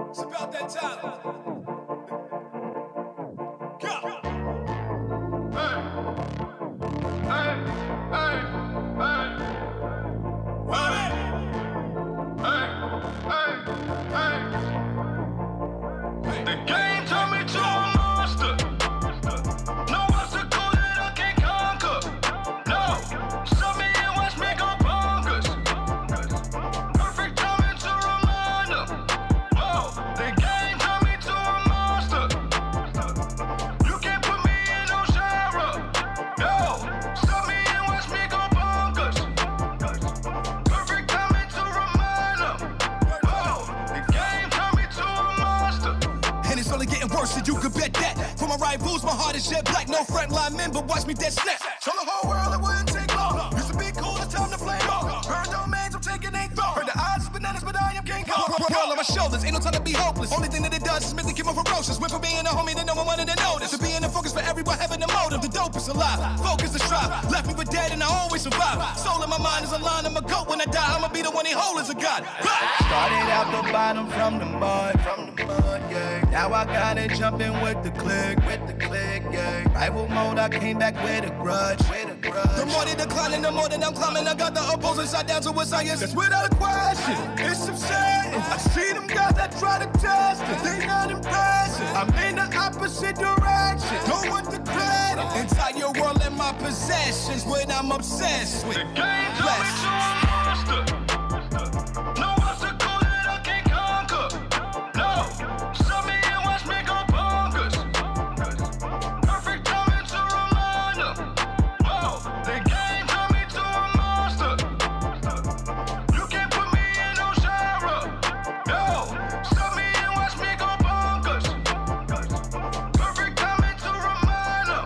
It's about that time. Go. Hey. Hey. Hey. Hey. Hey. Hey. Hey. The game turned me to a monster. No obstacle that I can't conquer. No. Saw me and watch me go bonkers. Perfect timing to remind them. Whoa. The game turned me to a monster. You can't put me in no genre. No. Saw me and watch me go bonkers. Perfect timing to remind them. Whoa. The game turned me to a monster. And it's only getting worse, and you could bet that. For my rivals, my heart is jet black. No frontline men, but watch me dead snap. Show the whole world it wouldn't take long. Used to be cool, it's time to flame on. Heard domains, I'm taking a thought. Heard the odds is bananas, but I am King Kong. World on my shoulders, ain't no time to be hopeless. Only thing that it does is make me keep more ferocious. Went from being a homie that no one wanted to notice to being the focus for everyone having the motive. The dope is alive, focus the strive. Left me for dead and I always survive. Soul in my mind is a line, I'm a goat. When I die, I'ma be the one he hold as a god. Started out the bottom from the mud, yeah. Now I got it jumping with the click, yeah. Rival mode, I came back with a grudge. The more they declining, the more that I'm climbing. I got the opposing side down to a science. That's without a question. It's upsetting. I see them guys that try to test it. They not impressive. I'm in the opposite direction. Don't want the credit. Entire world in my possessions. What I'm obsessed with. The game told me to a monster. No obstacle that I can't conquer. No. Saw me and watch me go bonkers. Perfect timing to remind them. Whoa. The game turned me to a monster. You can't put me in no genre. No. Saw me and watch me go bonkers. Perfect timing to remind them.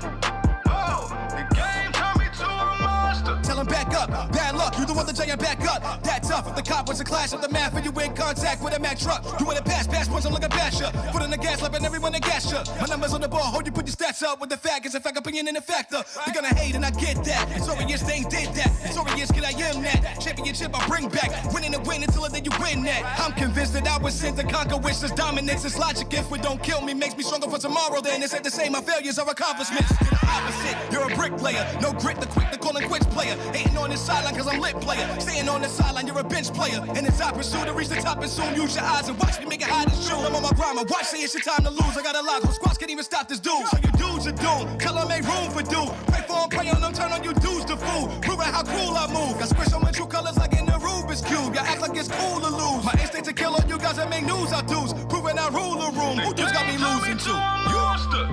Whoa. The game turned me to a monster. Tell him back up. Bad luck. You the one that giant back up. That tough. If the cop was a clash of the math and you in contact with a Mack truck. You in the pass points, I'm looking bash up. Foot on the gas, slapping everyone that gas up. My numbers on the ball, hold you put your stats up with the faggots. In fact, opinion and a factor. They're gonna hate and I get that. Sorry, yes, they did that. Sorry, yes, kid, I am that. Championship, I bring back. Winning and win until the day you win that. I'm convinced that I was sent to conquer, which is dominance. It's logic. If it don't kill me, makes me stronger for tomorrow. Then it's at the same, my failures are accomplishments. To the opposite, you're a bricklayer. No grit, the quick, the calling quits player. Hating on this sideline, cause I'm lit player. Staying on the sideline, you're a bench player. And it's I pursue to reach the top and soon use your eyes and watch me make it hide and shoot. I'm on my grind, my watch say it's your time to lose. I got a lot, whole squads can't even stop this dude. So you dudes are doomed, tell them make room for dude. Pray for them, pray on them, turn on you dudes to fool. Proving how cool I move. Got squish on my true colors like in the Rubik's Cube. Y'all act like it's cool to lose. My instinct to kill all you guys that make news I dudes. Proving I rule the room. Who just got me losing to? Monster.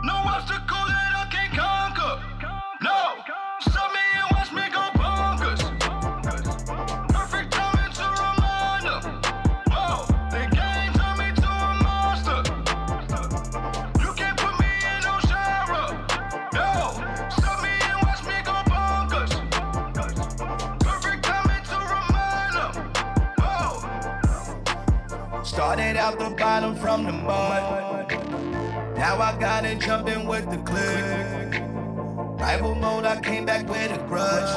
No obstacle that I can't conquer. No. Saw me and watch me go bonkers. Perfect timing to remind them. Whoa. The game turned me to a monster. You can't put me in no genre. No. Saw me and watch me go bonkers. Perfect timing to remind them. Whoa. Started out the bottom from the mud. Now I got it jumping with the click. Rival mode, I came back with a grudge.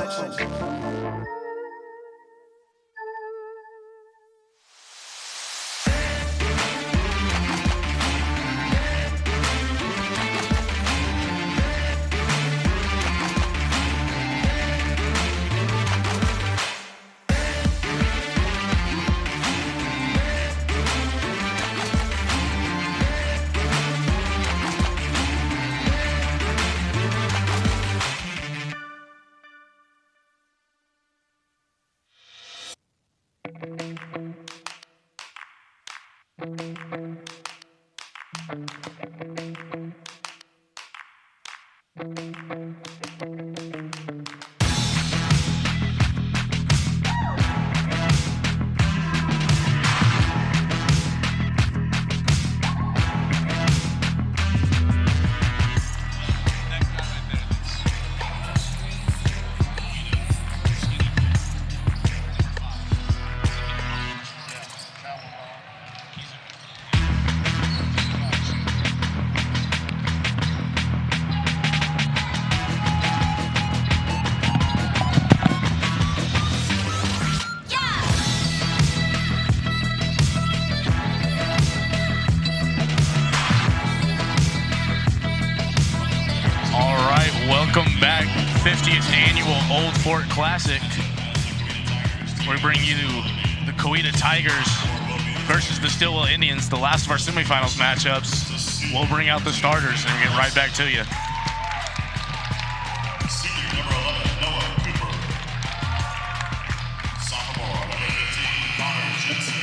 Old Fort Classic. We bring you the Coweta Tigers versus the Stilwell Indians, the last of our semifinals matchups. We'll bring out the starters and we'll get right back to you. Senior number 11, Noah Cooper. Sophomore number 15, Connor Gibson.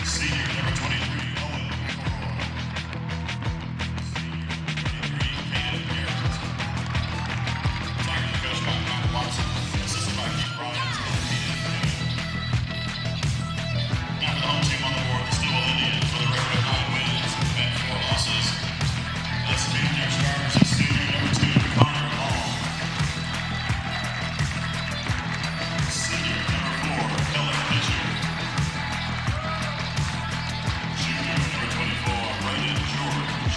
Senior number 23, Owen McElroy. Senior 23, Caden Garrett. Tigers are coached by Matt Watson, assisted by Keith Bryant and Caden Garrett. Now for the home team on the board, the Stilwell Indians with a record of 9 wins and 4 losses. Let's meet their starters at senior number 2, Connor Long. Senior number 4, Kellen Fisher. Junior number 24, Brandon George.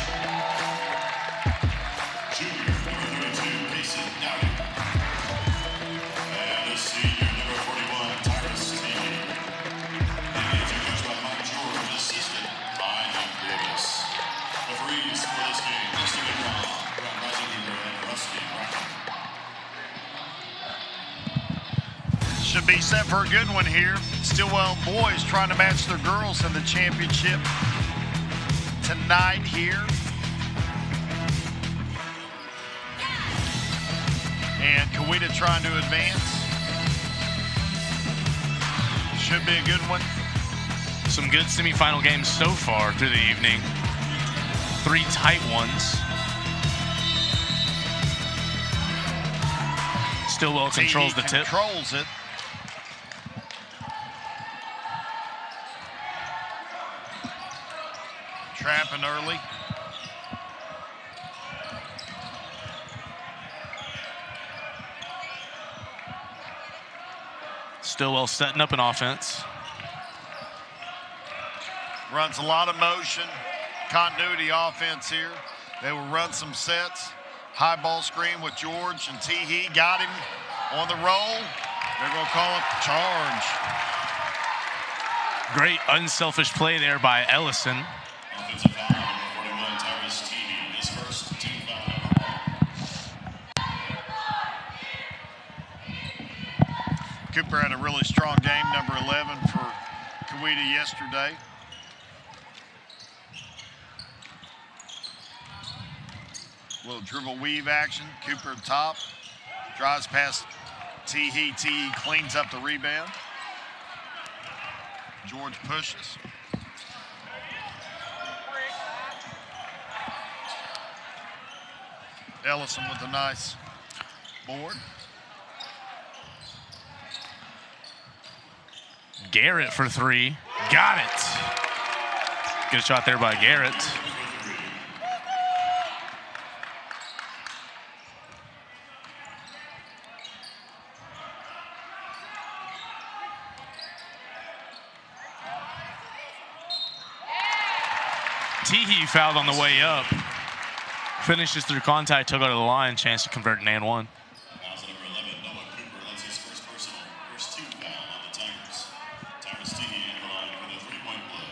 Junior number 32, Casey Dowdy. And the senior number 41, Tyrus T. Indians are coached by Mike George, assisted by Mike Davis. Referees for this game, Rusty McDonald, Brad Reisenhuber, and Rusty Bracken. Should be set for a good one here. Stilwell boys trying to match their girls in the championship tonight here. And Coweta trying to advance. Should be a good one. Some good semifinal games so far through the evening. 3 tight ones. Stilwell controls the tip. Controls it. Trapping early. Stilwell setting up an offense. Runs a lot of motion. Continuity offense here. They will run some sets. High ball screen with George and Teehee. Got him on the roll. They're going to call it charge. Great unselfish play there by Ellison. Offensive foul number 41, Tyrus Teehee, his first team foul number 1. Cooper had a really strong game, number 11 for Coweta yesterday. Little dribble weave action. Cooper at top. Drives past Teehee. Teehee cleans up the rebound. George pushes. Ellison with a nice board. Garrett for 3. Got it. Good shot there by Garrett. Teehee fouled on the way up. Finishes through contact, took out of the line, chance to convert an and 1. Fouls at number 11, Noah Cooper. That's his first personal. First 2 foul on the Tigers. Tyrus Teehee in the line for the 3-point play.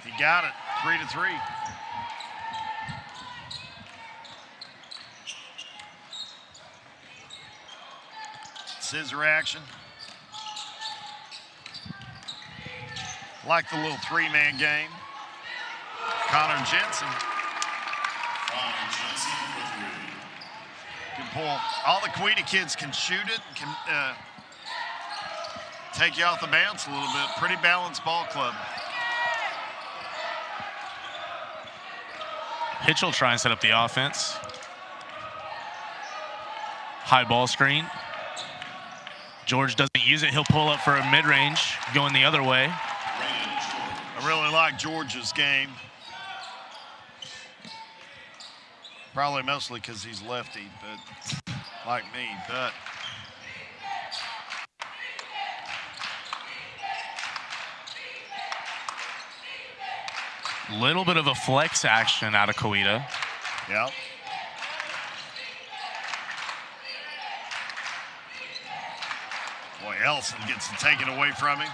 He got it, 3-3. Scissor action. Like the little 3-man game. Connor Jensen. Connor Jensen for 3. Good pull. All the Coweta kids can shoot it, can take you off the bounce a little bit. Pretty balanced ball club. Hitch will try and set up the offense. High ball screen. George doesn't use it. He'll pull up for a mid-range, going the other way. I really like George's game. Probably mostly because he's lefty, but like me, but little bit of a flex action out of Coweta. yeah. Boy, Ellison gets it taken away from him.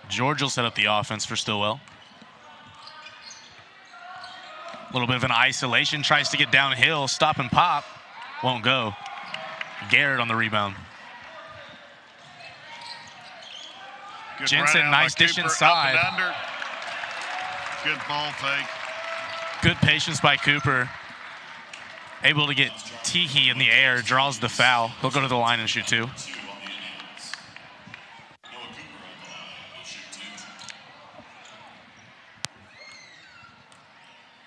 George will set up the offense for Stilwell. A little bit of an isolation, tries to get downhill, stop and pop, won't go. Garrett on the rebound. Good Jensen, run out nice by dish Cooper, inside. Up and under. Good ball fake. Good patience by Cooper. Able to get Teehee in the air, draws the foul. He'll go to the line and shoot two.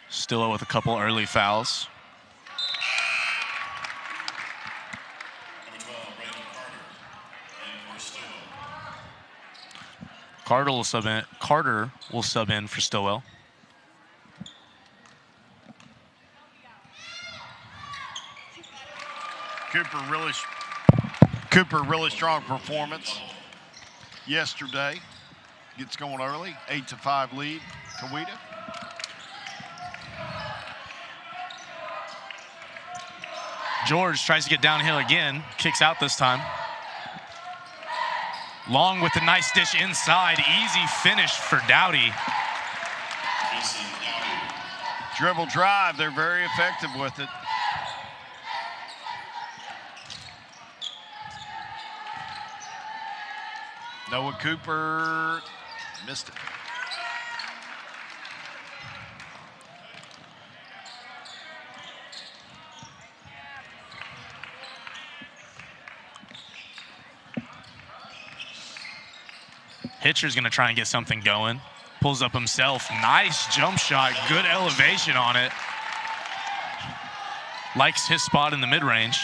Stilwell with a couple early fouls. Carter will sub in for Stilwell. Cooper really strong performance yesterday. Gets going early, 8-5 lead, Coweta. George tries to get downhill again, kicks out this time. Long with the nice dish inside, easy finish for Dowdy. Dribble drive, they're very effective with it. Noah Cooper missed it. Hitcher's gonna try and get something going. Pulls up himself, nice jump shot, good elevation on it. Likes his spot in the mid-range.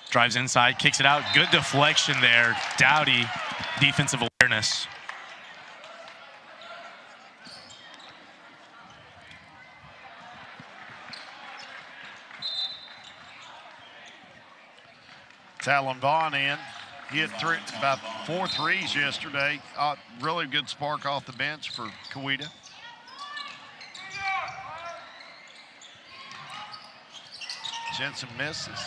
Drives inside, kicks it out, good deflection there. Dowdy, defensive awareness. Talon Vaughn in. He hit about 4 threes yesterday. Really good spark off the bench for Coweta. Jensen misses.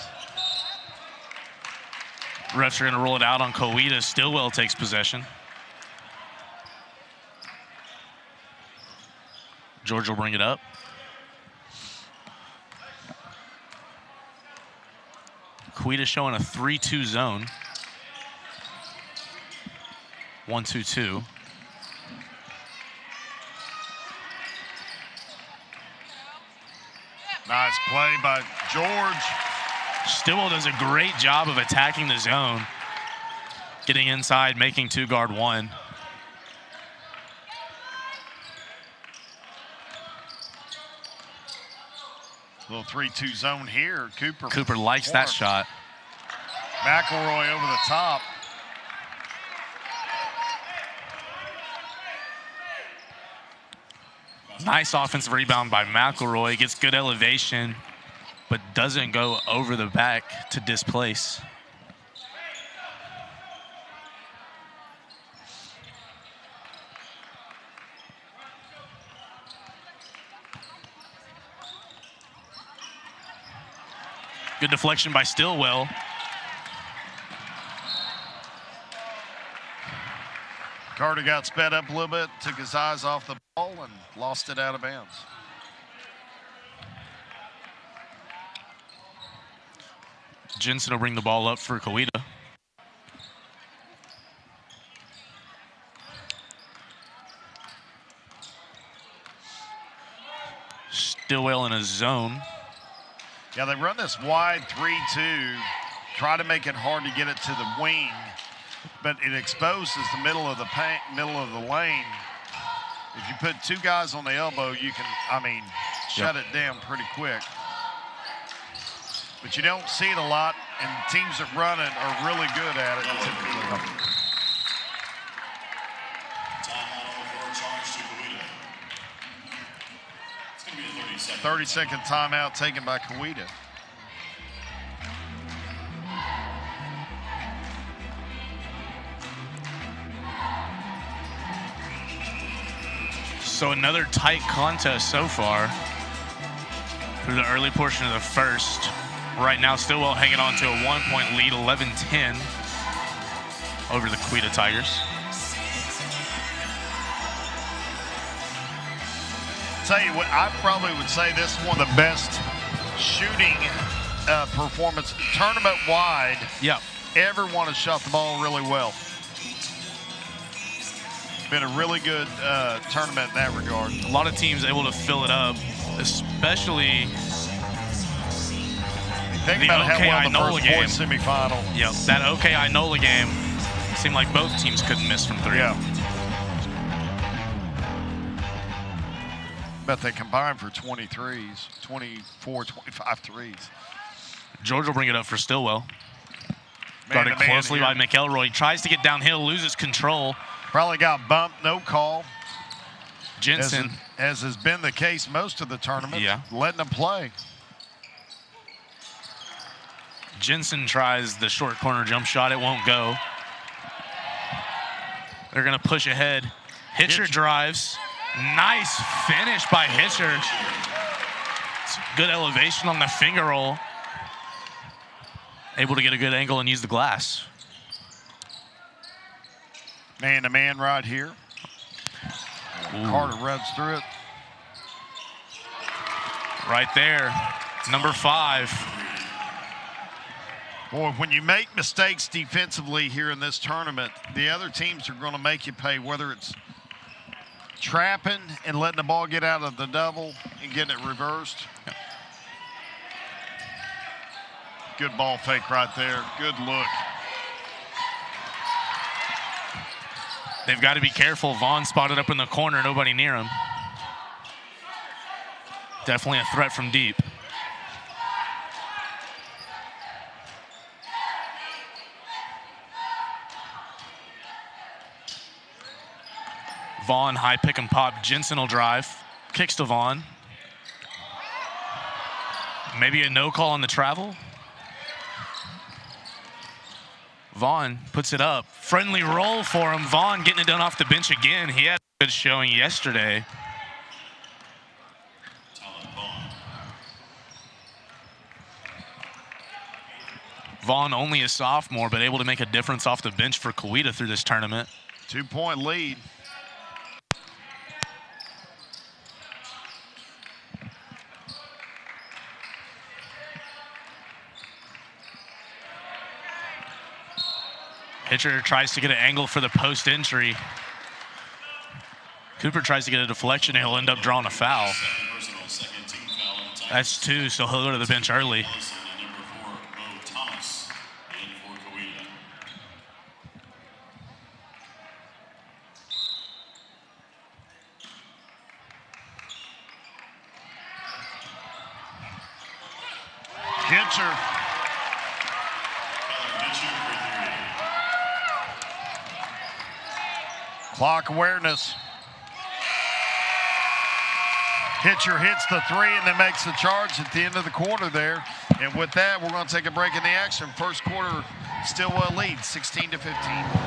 Refs are going to roll it out on Coweta. Stilwell takes possession. George will bring it up. Coweta showing a 3-2 zone. 1-2-2. Nice play by George. Stilwell does a great job of attacking the zone. Getting inside, making 2-guard 1. Little 3-2 zone here. Cooper likes that shot. McElroy over the top. Nice offensive rebound by McElroy. Gets good elevation, but doesn't go over the back to displace. Good deflection by Stilwell. Carter got sped up a little bit, took his eyes off the ball and lost it out of bounds. Jensen will bring the ball up for Coweta. Stilwell in a zone. Yeah, they run this wide 3-2, try to make it hard to get it to the wing, but it exposes the middle of the lane. If you put 2 guys on the elbow, you can, shut it down pretty quick. But you don't see it a lot, and teams that run it are really good at it typically. 30-second timeout taken by Coweta. So another tight contest so far. through the early portion of the first. Right now, Stilwell hanging on to a 1-point lead, 11-10 over the Coweta Tigers. Tell you what, I probably would say this is one of the best shooting performance tournament-wide. Yep. Everyone has shot the ball really well. Been a really good tournament in that regard. A lot of teams able to fill it up, especially Think the about how well the Inola first game. boys semifinal. Yep, that OK Inola game seemed like both teams couldn't miss from three. Yeah. Bet they combined for 23s, 24, 25 threes. George will bring it up for Stilwell. Man Guarded to man closely here. by McElroy. Tries to get downhill, loses control. Probably got bumped, no call. Jensen. As has been the case most of the tournament. Yeah. Letting them play. Jensen tries the short corner jump shot. It won't go. They're going to push ahead. Hitcher drives. Nice finish by Hitcher. Good elevation on the finger roll. Able to get a good angle and use the glass. Man-to-man right here. Ooh. Carter runs through it. Right there. Number 5. Boy, when you make mistakes defensively here in this tournament, the other teams are going to make you pay, whether it's trapping and letting the ball get out of the double and getting it reversed. Yep. Good ball fake right there. Good look. They've got to be careful. Vaughn spotted up in the corner, nobody near him. Definitely a threat from deep. Vaughn, high pick and pop. Jensen will drive. Kicks to Vaughn. Maybe a no call on the travel. Vaughn puts it up. Friendly roll for him. Vaughn getting it done off the bench again. He had a good showing yesterday. Vaughn only a sophomore, but able to make a difference off the bench for Coweta through this tournament. 2-point lead. Hitcher tries to get an angle for the post entry. Cooper tries to get a deflection, and he'll end up drawing a foul. That's 2, so he'll go to the bench early. Hitcher. Clock awareness. Hitcher hits the 3 and then makes the charge at the end of the quarter there. And with that, we're going to take a break in the action. First quarter, Stilwell lead, 16-15.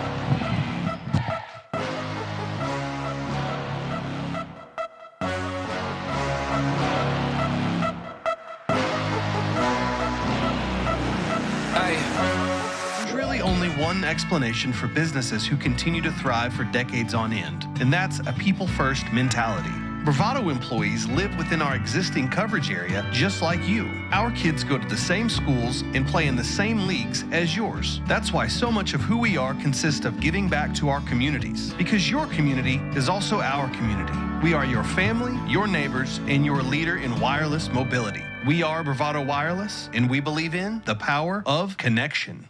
Only one explanation for businesses who continue to thrive for decades on end, and that's a people-first mentality. Bravado employees live within our existing coverage area just like you. Our kids go to the same schools and play in the same leagues as yours. That's why so much of who we are consists of giving back to our communities, because your community is also our community. We are your family, your neighbors, and your leader in wireless mobility. We are Bravado Wireless, and we believe in the power of connection.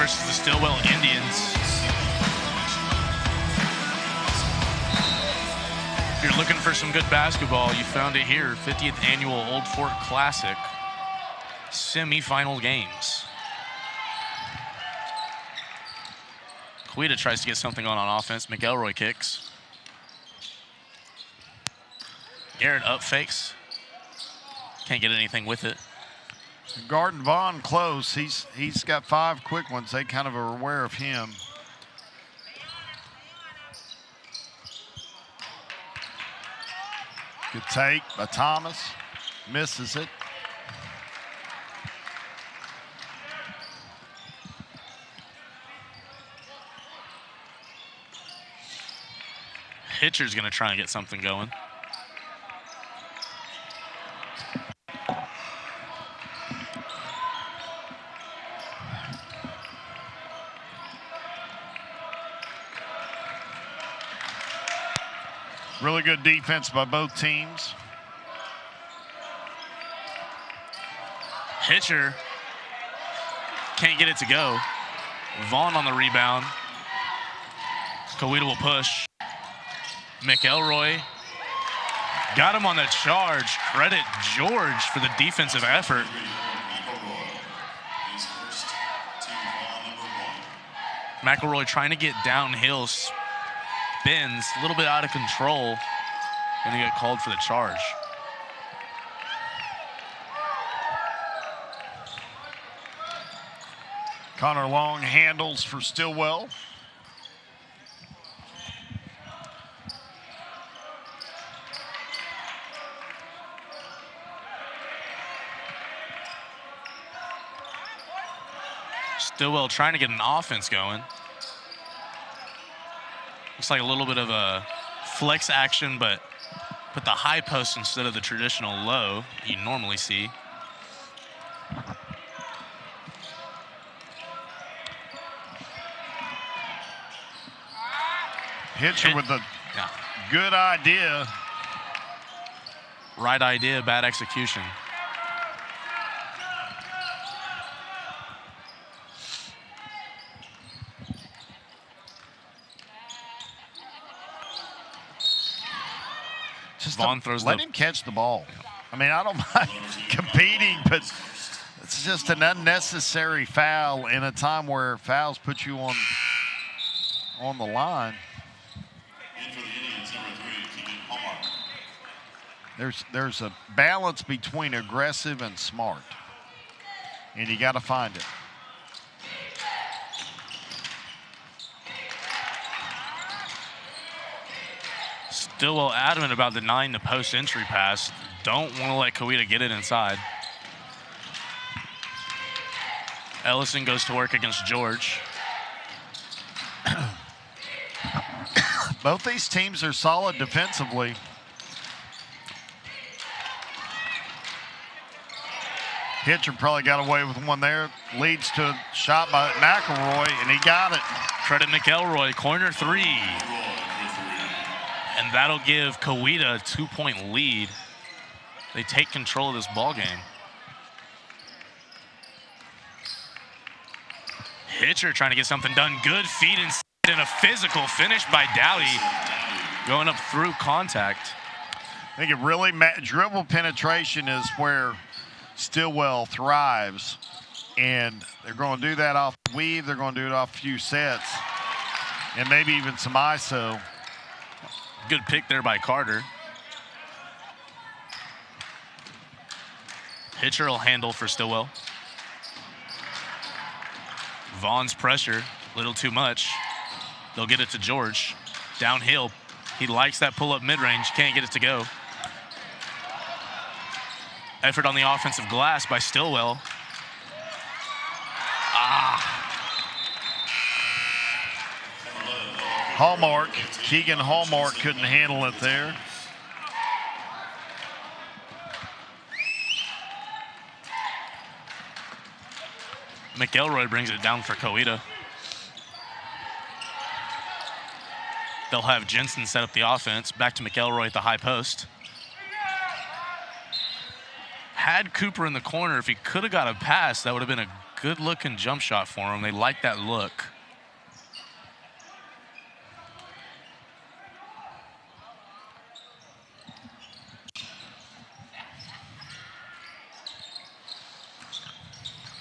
versus the Stilwell Indians. If you're looking for some good basketball, you found it here. 50th Annual Old Fort Classic semifinal games. Coweta tries to get something on offense. McElroy kicks. Garrett up fakes. Can't get anything with it. Guarding Vaughn close. He's got 5 quick ones. They kind of are aware of him. Good take by Thomas. Misses it. Hitcher's going to try and get something going. Really good defense by both teams. Hitcher can't get it to go. Vaughn on the rebound. Coweta will push. McElroy got him on the charge. Credit George for the defensive effort. McElroy trying to get downhill, spins a little bit out of control, and he got called for the charge. Connor Long handles for Stilwell. Stilwell trying to get an offense going. Looks like a little bit of a flex action, but put the high post instead of the traditional low you normally see. Hitcher with a good idea. Right idea, bad execution. Vaughn throws let him catch the ball. I mean, I don't mind competing, but it's just an unnecessary foul in a time where fouls put you on the line. There's a balance between aggressive and smart, and you got to find it. Stilwell adamant about denying the post entry pass. Don't want to let Coweta get it inside. Ellison goes to work against George. Both these teams are solid defensively. Hitcher probably got away with one there. Leads to a shot by McElroy, and he got it. Credit McElroy, corner three. And that'll give Coweta a 2-point lead. They take control of this ball game. Hitcher trying to get something done. Good feed inside and a physical finish by Dowdy. Going up through contact. I think it really dribble penetration is where Stilwell thrives. And they're going to do that off the weave. They're going to do it off a few sets. And maybe even some ISO. Good pick there by Carter. Hitcher will handle for Stilwell. Vaughn's pressure, a little too much. They'll get it to George. Downhill, he likes that pull-up mid-range, can't get it to go. Effort on the offensive glass by Stilwell. Hallmark, Keegan Hallmark couldn't handle it there. McElroy brings it down for Coweta. They'll have Jensen set up the offense. Back to McElroy at the high post. Had Cooper in the corner. If he could have got a pass, that would have been a Good looking jump shot for him. They like that look.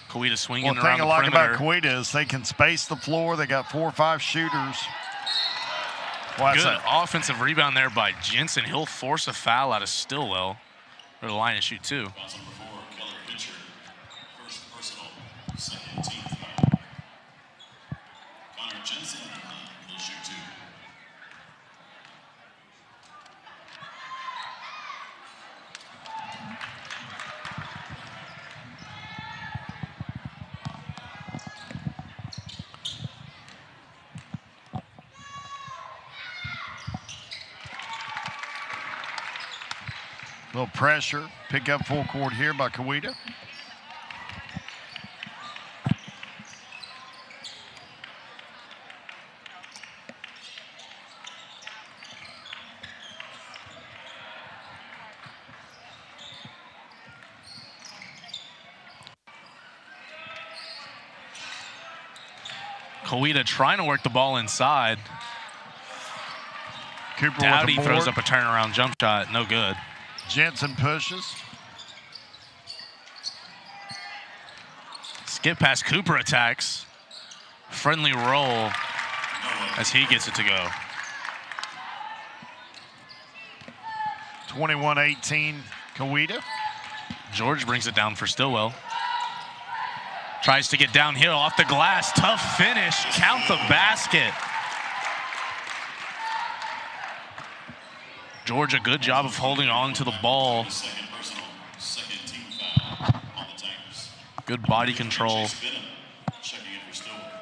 Coweta swinging One around thing the I like perimeter. about Coweta is they can space the floor. They got 4 or 5 shooters. Watch Good that. offensive rebound there by Jensen. He'll force a foul out of Stilwell. Or the line to shoot 2. Foul number 4, Keller Hitcher. First personal, second team foul. Connor Jensen will shoot 2. Little pressure. Pick up full court here by Coweta. Coweta trying to work the ball inside. Cooper Dowdy with the throws board. up a turnaround jump shot. No good. Jensen pushes. Skip past Cooper attacks. Friendly roll as he gets it to go. 21-18 Coweta. George brings it down for Stilwell. Tries to get downhill off the glass. Tough finish. Count the basket. George, a good job of holding on to the ball. Second personal, second team foul on the Tigers. Good body control. Chase Benham checking in for Stilwell.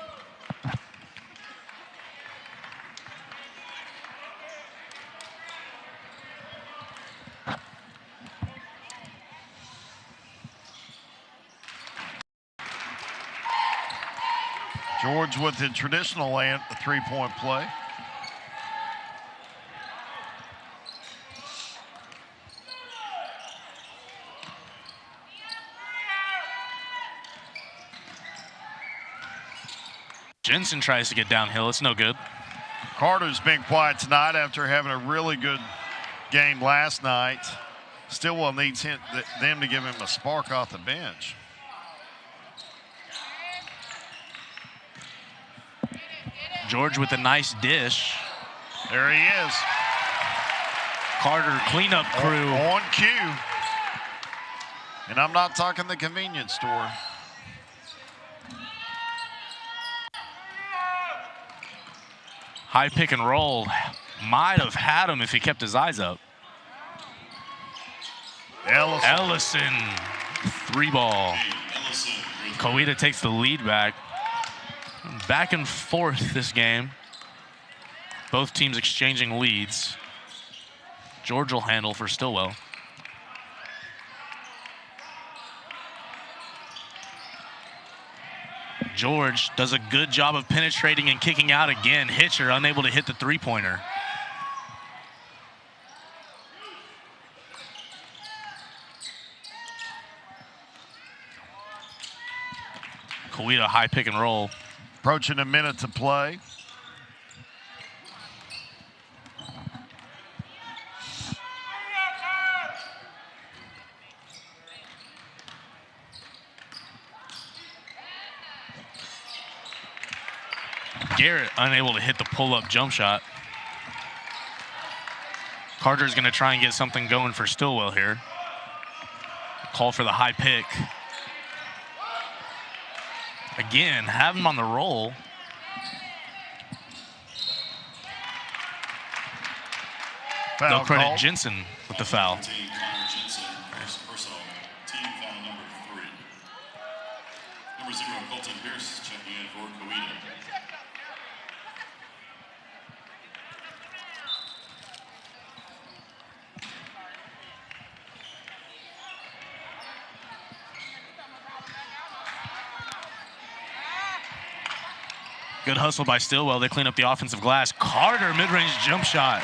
George with the traditional three-point play. Jensen tries to get downhill. It's no good. Carter's been quiet tonight after having a really good game last night. Stilwell needs them to give him a spark off the bench. George with a nice dish. There he is. Carter cleanup crew. On cue. And I'm not talking the convenience store. High pick and roll. Might have had him if he kept his eyes up. Ellison. 3 ball. Coweta takes the lead back. Back and forth this game. Both teams exchanging leads. George will handle for Stilwell. George does a good job of penetrating and kicking out again. Hitcher unable to hit the three-pointer. Coweta high pick and roll. Approaching a minute to play. Garrett unable to hit the pull-up jump shot. Carter's going to try and get something going for Stilwell here. Call for the high pick. Again, have him on the roll. Foul They'll credit call. Jensen with the foul. Connor Jensen, first personal, team foul number 3. Number 0, Colton Pierce checking in for Coweta. Good hustle by Stilwell. They clean up the offensive glass. Carter, mid-range jump shot.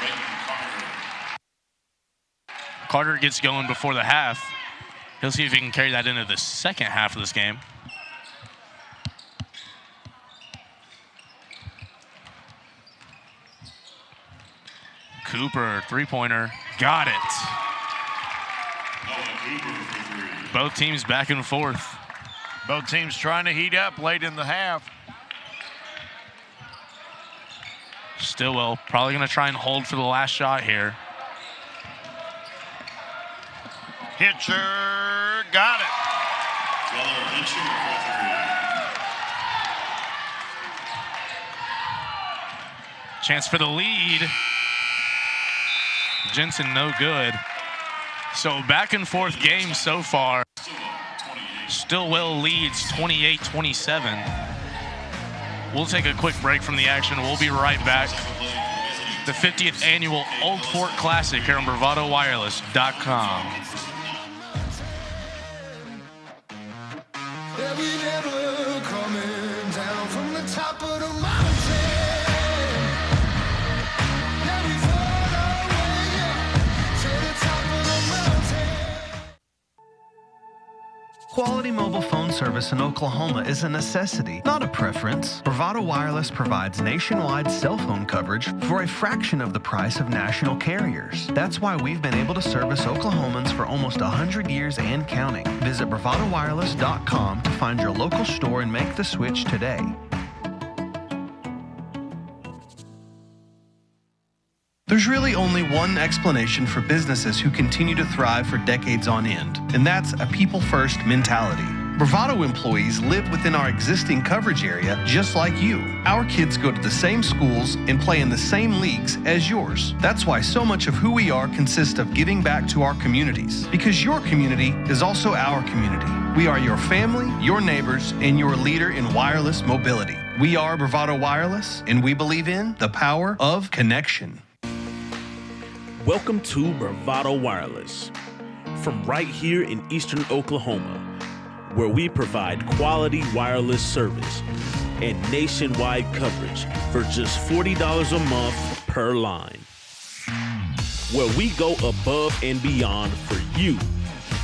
Carter gets going before the half. He'll see if he can carry that into the second half of this game. Cooper, three-pointer. Got it. Both teams back and forth. Both teams trying to heat up late in the half. Stilwell probably going to try and hold for the last shot here. Hitcher, got it. Chance for the lead. Jensen, no good. So back and forth game so far. Stillwell leads 28-27. We'll take a quick break from the action. We'll be right back. The 50th annual Old Fort Classic here on BravadoWireless.com. Yeah, we never coming down from the top of the mountain. Yeah, we fought our way up to the top of the mountain. Quality mobile phone service in Oklahoma is a necessity, not a preference. Bravado Wireless provides nationwide cell phone coverage for a fraction of the price of national carriers. That's why we've been able to service Oklahomans for almost 100 years and counting. Visit BravadoWireless.com to find your local store and make the switch today. There's really only one explanation for businesses who continue to thrive for decades on end, and that's a people-first mentality. Bravado employees live within our existing coverage area just like you. Our kids go to the same schools and play in the same leagues as yours. That's why so much of who we are consists of giving back to our communities, because your community is also our community. We are your family, your neighbors, and your leader in wireless mobility. We are Bravado Wireless, and we believe in the power of connection. Welcome to Bravado Wireless, from right here in eastern Oklahoma, where we provide quality wireless service and nationwide coverage for just $40 a month per line. Where we go above and beyond for you.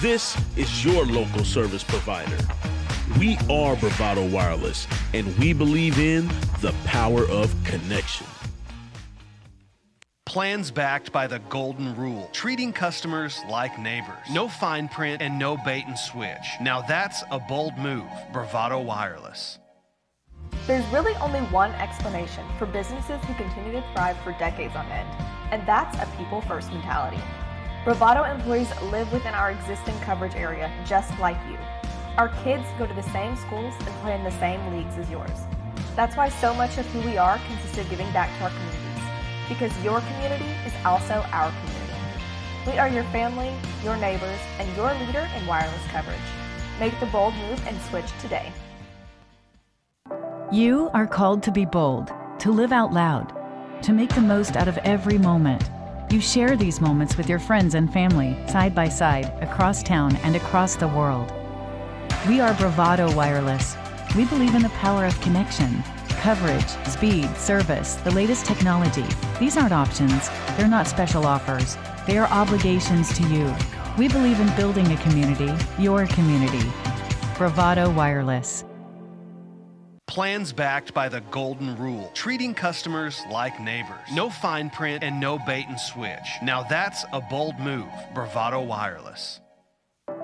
This is your local service provider. We are Bravado Wireless, and we believe in the power of connection. Plans backed by the golden rule, treating customers like neighbors. No fine print and no bait and switch. Now that's a bold move. Bravado Wireless. There's really only one explanation for businesses who continue to thrive for decades on end, and that's a people-first mentality. Bravado employees live within our existing coverage area just like you. Our kids go to the same schools and play in the same leagues as yours. That's why so much of who we are consists of giving back to our communities. Because your community is also our community. We are your family, your neighbors, and your leader in wireless coverage. Make the bold move and switch today. You are called to be bold, to live out loud, to make the most out of every moment. You share these moments with your friends and family, side by side, across town and across the world. We are Bravado Wireless. We believe in the power of connection. Coverage, speed, service, the latest technology. These aren't options. They're not special offers. They are obligations to you. We believe in building a community, your community. Bravado Wireless. Plans backed by the golden rule, treating customers like neighbors. No fine print and no bait and switch. Now that's a bold move. Bravado Wireless.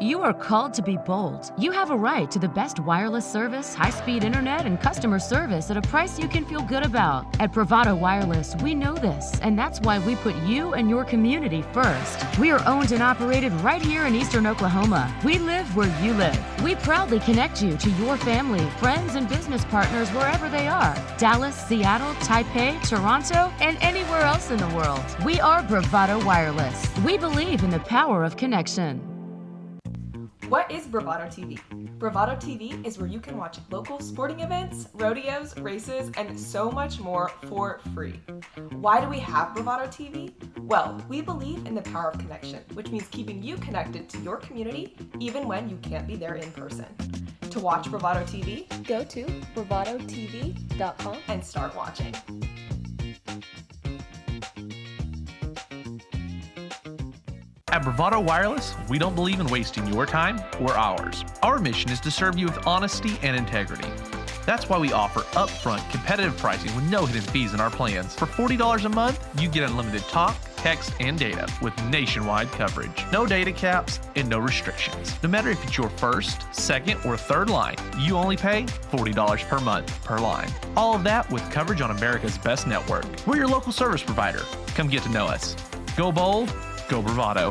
You are called to be bold. You have a right to the best wireless service, high-speed internet, and customer service at a price you can feel good about. At Bravado Wireless, we know this, and that's why we put you and your community first. We are owned and operated right here in eastern Oklahoma. We live where you live. We proudly connect you to your family, friends, and business partners wherever they are. Dallas, Seattle, Taipei, Toronto, and anywhere else in the world. We are Bravado Wireless. We believe in the power of connection. What is Bravado TV? Bravado TV is where you can watch local sporting events, rodeos, races, and so much more for free. Why do we have Bravado TV? Well, we believe in the power of connection, which means keeping you connected to your community even when you can't be there in person. To watch Bravado TV, go to bravadotv.com and start watching. At Bravado Wireless, we don't believe in wasting your time or ours. Our mission is to serve you with honesty and integrity. That's why we offer upfront competitive pricing with no hidden fees in our plans. For $40 a month, you get unlimited talk, text, and data with nationwide coverage. No data caps and no restrictions. No matter if it's your first, second, or third line, you only pay $40 per month per line. All of that with coverage on America's best network. We're your local service provider. Come get to know us. Go bold, go Bravado.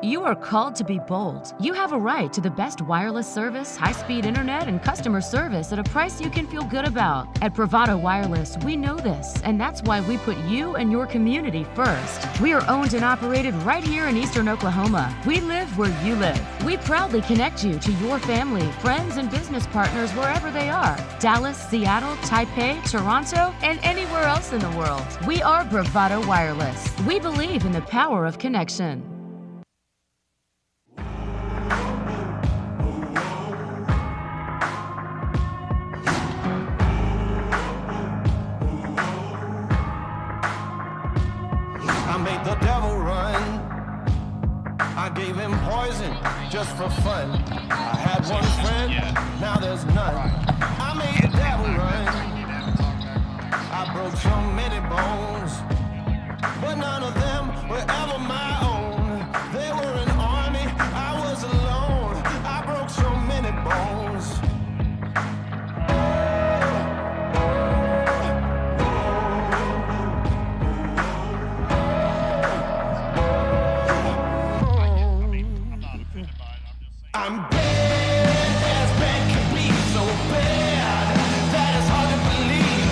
You are called to be bold. You have a right to the best wireless service, high-speed internet, and customer service at a price you can feel good about. At Bravado Wireless, we know this, and that's why we put you and your community first. We are owned and operated right here in Eastern Oklahoma. We live where you live. We proudly connect you to your family, friends, and business partners wherever they are. Dallas, Seattle, Taipei, Toronto, and anywhere else in the world. We are Bravado Wireless. We believe in the power of connection. the devil run. I gave him poison just for fun. I had one friend, now there's none. I made the devil run. I broke so many bones, but none of them were ever my own. They were an army, I was alone. I broke so many bones. I'm bad as bad can be, so bad that it's hard to believe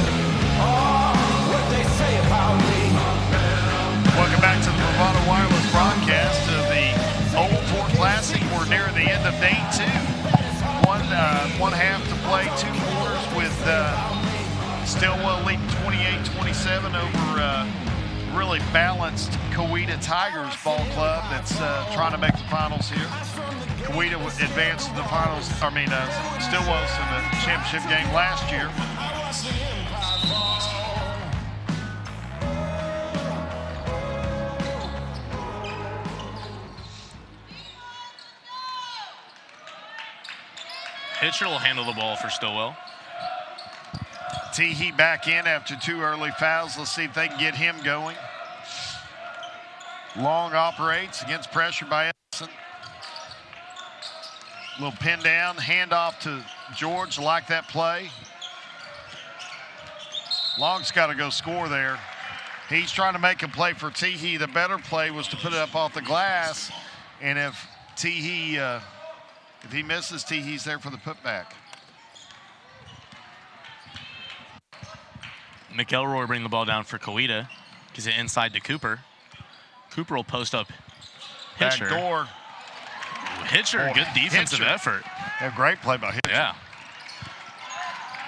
what they say about me. Welcome back to the Bravado Wireless broadcast of the Old Fort Classic. We're near the end of day 2. One half to play, 2 quarters with Stilwell leading 28-27 over really balanced Coweta Tigers ball club that's trying to make the finals here. Coweta advanced to the finals, Stilwell's in the championship game last year. Pitcher will handle the ball for Stilwell. Teehee back in after 2 early fouls. Let's see if they can get him going. Long operates against pressure by Edson. Little pin down, handoff to George. Like that play. Long's got to go score there. He's trying to make a play for Teehee. The better play was to put it up off the glass. And if Teehee, if he misses, Teehee's there for the putback. McElroy will bring the ball down for Coweta. Gives it inside to Cooper. Cooper will post up Hitcher. Back door. Hitcher, good defensive effort. A great play by Hitcher. Yeah.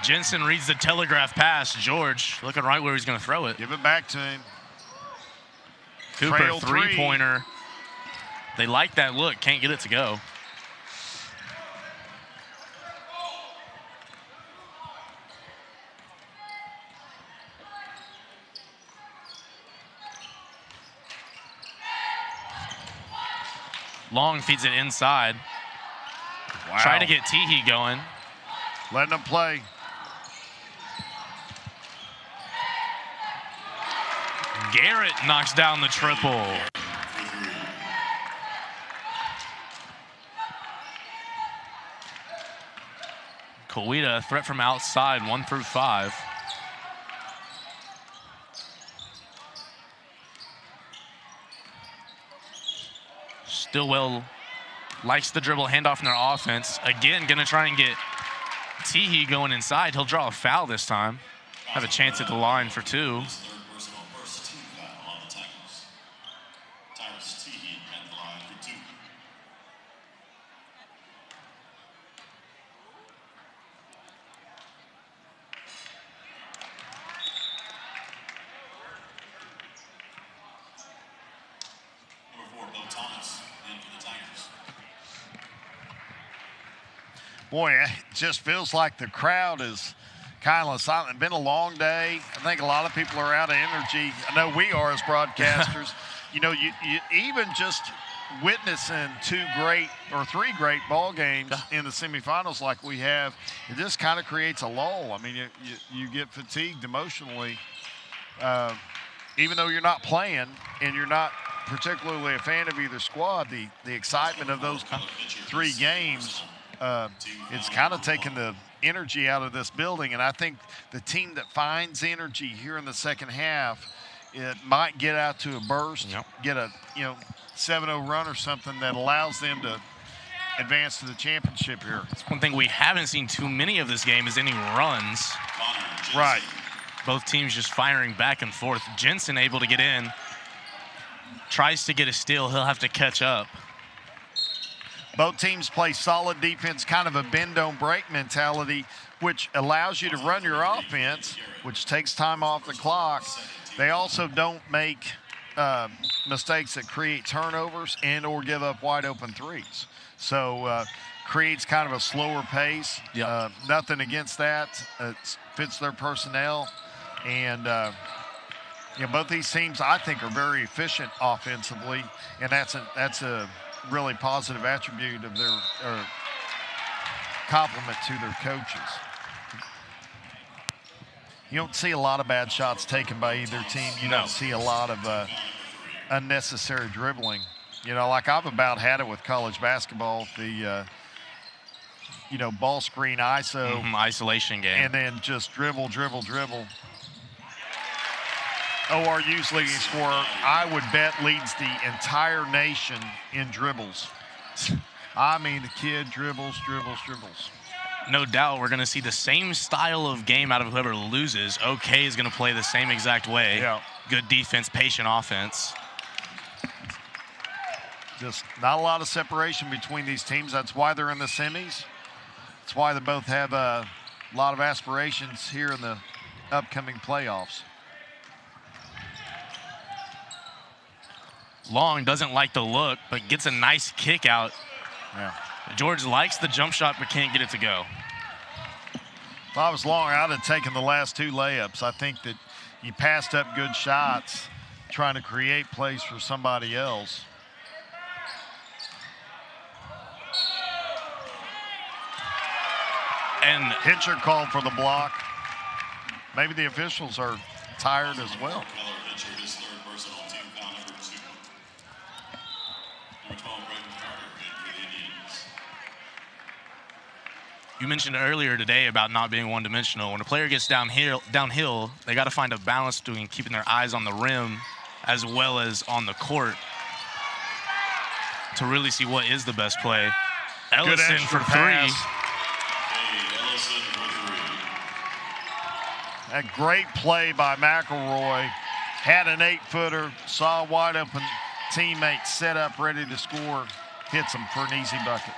Jensen reads the telegraph pass. George looking right where he's going to throw it. Give it back to him. Cooper, Trail 3. three-pointer. They like that look. Can't get it to go. Long feeds it inside. Wow. Trying to get Teehee going. Letting him play. Garrett knocks down the triple. Coweta, threat from outside, 1 through 5. Stilwell likes the dribble handoff in their offense. Again, gonna try and get Teehee going inside. He'll draw a foul this time. Have a chance at the line for 2. Boy, it just feels like the crowd is kind of silent. It's been a long day. I think a lot of people are out of energy. I know we are as broadcasters. You know, you even just witnessing 2 great or 3 great ball games in the semifinals like we have, it just kind of creates a lull. I mean, you get fatigued emotionally. Even though you're not playing and you're not particularly a fan of either squad, the excitement of those 3 games, it's kind of taken the energy out of this building. And I think the team that finds energy here in the second half, it might get out to a burst, get a 7-0 run or something that allows them to advance to the championship here. That's one thing we haven't seen too many of this game is any runs. Right. Both teams just firing back and forth. Jensen able to get in. Tries to get a steal. He'll have to catch up. Both teams play solid defense, kind of a bend-don't-break mentality, which allows you to run your offense, which takes time off the clock. They also don't make mistakes that create turnovers and or give up wide-open threes. So creates kind of a slower pace. Nothing against that. It fits their personnel. And You know, both these teams, I think, are very efficient offensively, and that's a really positive attribute of their compliment to their coaches. You don't see a lot of bad shots taken by either team. You don't see a lot of unnecessary dribbling. You know, like I've about had it with college basketball, the ball screen ISO. Isolation game. And then just dribble. ORU's leading scorer, I would bet, leads the entire nation in dribbles. I mean, the kid dribbles. No doubt we're going to see the same style of game out of whoever loses. OK is going to play the same exact way. Yeah. Good defense, patient offense. Just not a lot of separation between these teams. That's why they're in the semis. That's why they both have a lot of aspirations here in the upcoming playoffs. Long doesn't like the look, but gets a nice kick out. Yeah. George likes the jump shot, but can't get it to go. If I was Long, I'd have taken the last 2 layups. I think that you passed up good shots trying to create plays for somebody else. And Hitcher called for the block. Maybe the officials are tired as well. You mentioned earlier today about not being one-dimensional. When a player gets downhill, they got to find a balance between keeping their eyes on the rim as well as on the court to really see what is the best play. Ellison for 3. A great play by McElroy. Had an 8-footer, saw a wide-open teammate set up, ready to score, hits him for an easy bucket.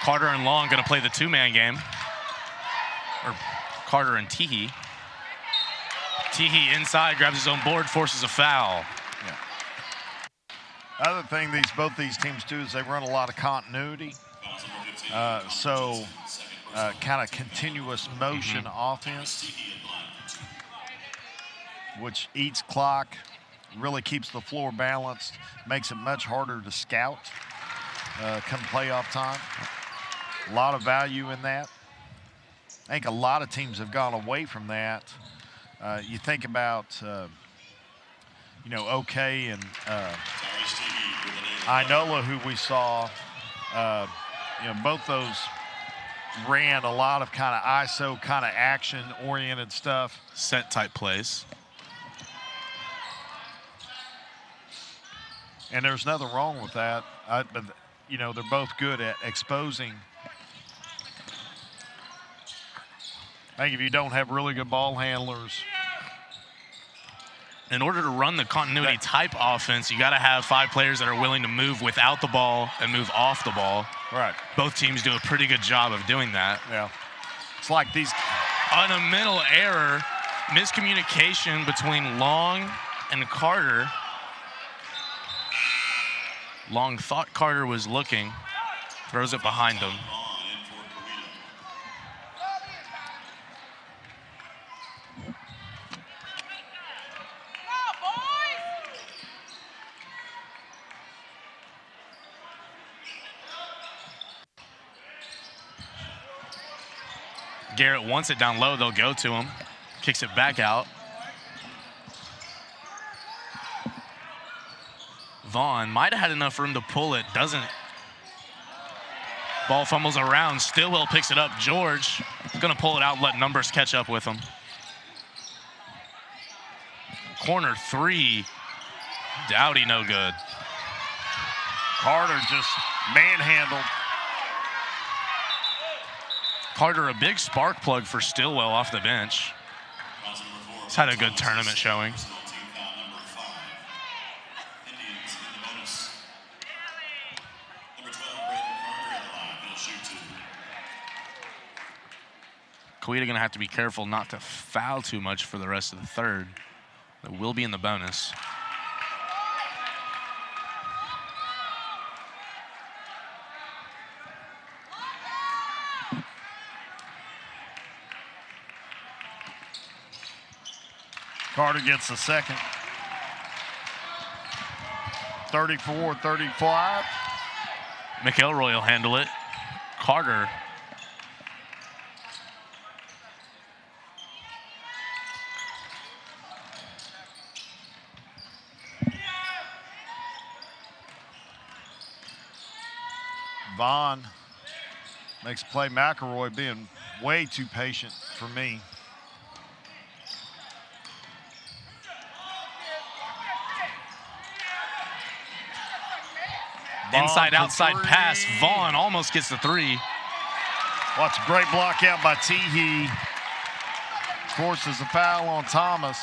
Carter and Long going to play the 2-man game. Or Carter and Teehee. Teehee inside, grabs his own board, forces a foul. Yeah. Other thing both these teams do is they run a lot of continuity. Kind of continuous motion offense, which eats clock, really keeps the floor balanced, makes it much harder to scout come playoff time. A lot of value in that. I think a lot of teams have gone away from that. You think about, OK and Inola, who we saw, both those ran a lot of kind of ISO, kind of action-oriented stuff. Set-type plays. And there's nothing wrong with that. But, they're both good at exposing. I think if you don't have really good ball handlers. In order to run the continuity type offense, you got to have 5 players that are willing to move without the ball and move off the ball. Right. Both teams do a pretty good job of doing that. Yeah. It's like these. On a mental error, miscommunication between Long and Carter. Long thought Carter was looking, throws it behind him. Garrett wants it down low, they'll go to him. Kicks it back out. Vaughn might have had enough room to pull it, doesn't. Ball fumbles around, Stilwell picks it up. George is gonna pull it out, let numbers catch up with him. Corner 3, Dowdy no good. Carter just manhandled. Carter, a big spark plug for Stilwell off the bench. He's had a good tournament showing. Coweta gonna have to be careful not to foul too much for the rest of the third. They will be in the bonus. Carter gets the second. 34-35. McElroy will handle it. Carter. Vaughn makes play. McElroy being way too patient for me. Inside, outside pass. Vaughn almost gets the three. Watch a great block out by Teehee. Forces a foul on Thomas.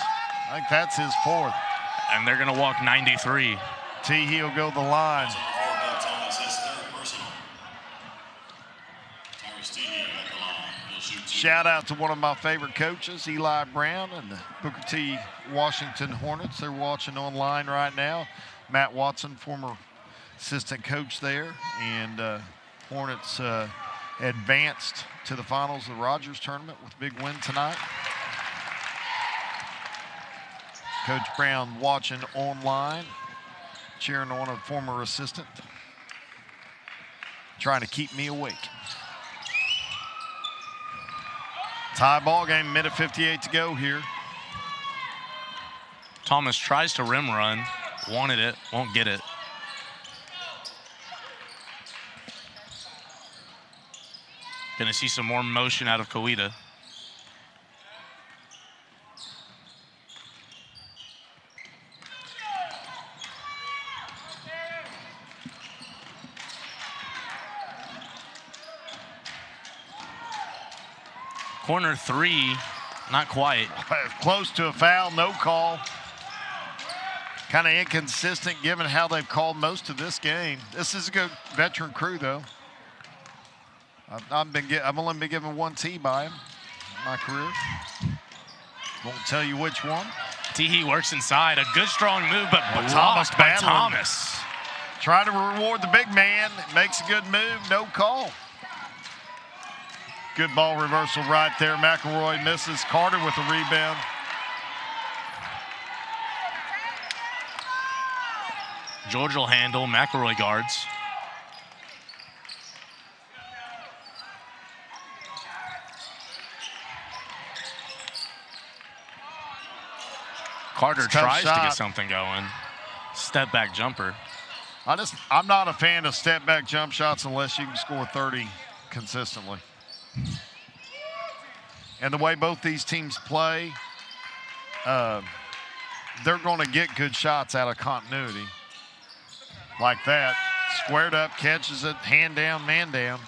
I think that's his fourth. And they're going to walk 93. Teehee will go the line. Shout out to one of my favorite coaches, Eli Brown, and the Booker T. Washington Hornets. They're watching online right now. Matt Watson, former assistant coach there, and Hornets advanced to the finals of the Rogers tournament with a big win tonight. Coach Brown watching online, cheering on a former assistant, trying to keep me awake. Tie ball game, minute 58 to go here. Thomas tries to rim run, wanted it, won't get it. Gonna see some more motion out of Coweta. Corner three, not quite. Close to a foul, no call. Kind of inconsistent given how they've called most of this game. This is a good veteran crew, though. I've only been given one tee by him in my career. Won't tell you which one. Teehee works inside. A good, strong move, but Thomas blocked by battling. Thomas. Trying to reward the big man. Makes a good move, no call. Good ball reversal right there. McElroy misses. Carter with the rebound. George will handle. McElroy guards. Carter tries to get something going. Step back jumper. I'm not a fan of step back jump shots unless you can score 30 consistently. And the way both these teams play, they're going to get good shots out of continuity. Like that. Squared up, catches it, hand down, man down.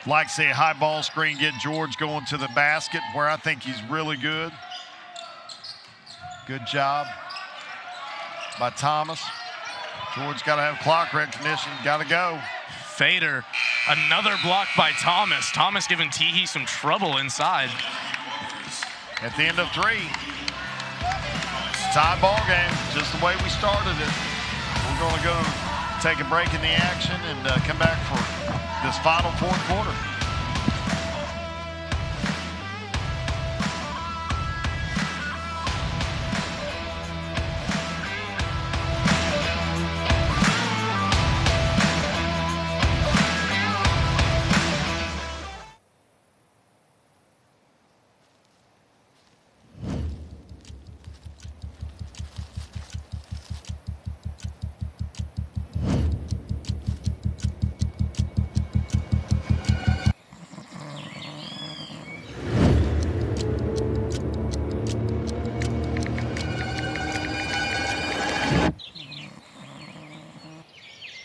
Like, say, a high ball screen, get George going to the basket where I think he's really good. Good job by Thomas. George got to have clock recognition, got to go. Fader, another block by Thomas. Thomas giving Teehee some trouble inside. At the end of three. Tie ball game, just the way we started it. We're going to go take a break in the action and come back for this final fourth quarter.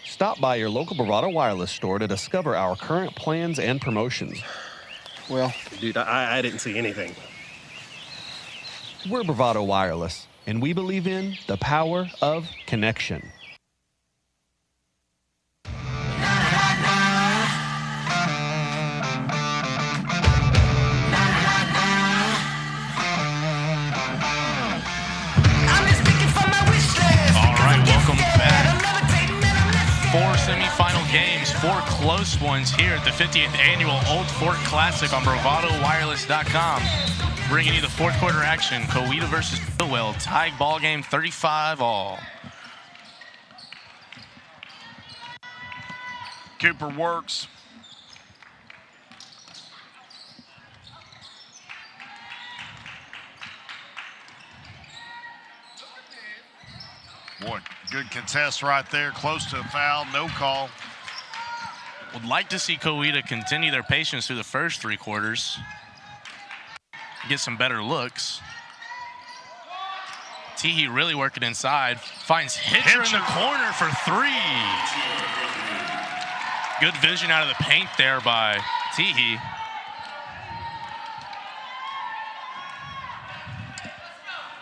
Stop by your local Bravado Wireless store to discover our current plans and promotions. Well, dude, I didn't see anything. We're Bravado Wireless, and we believe in the power of connection. All right, welcome back. 4 semifinal games, 4 4 close ones here at the 50th Annual Old Fort Classic on BravadoWireless.com. Bringing you the fourth quarter action. Coweta versus Stilwell. Tied ball game 35-all. Cooper works. Boy, good contest right there. Close to a foul, no call. Would like to see Coweta continue their patience through the first 3 quarters. Get some better looks. Teehee really working inside. Finds Hitcher in the corner for 3. Good vision out of the paint there by Teehee.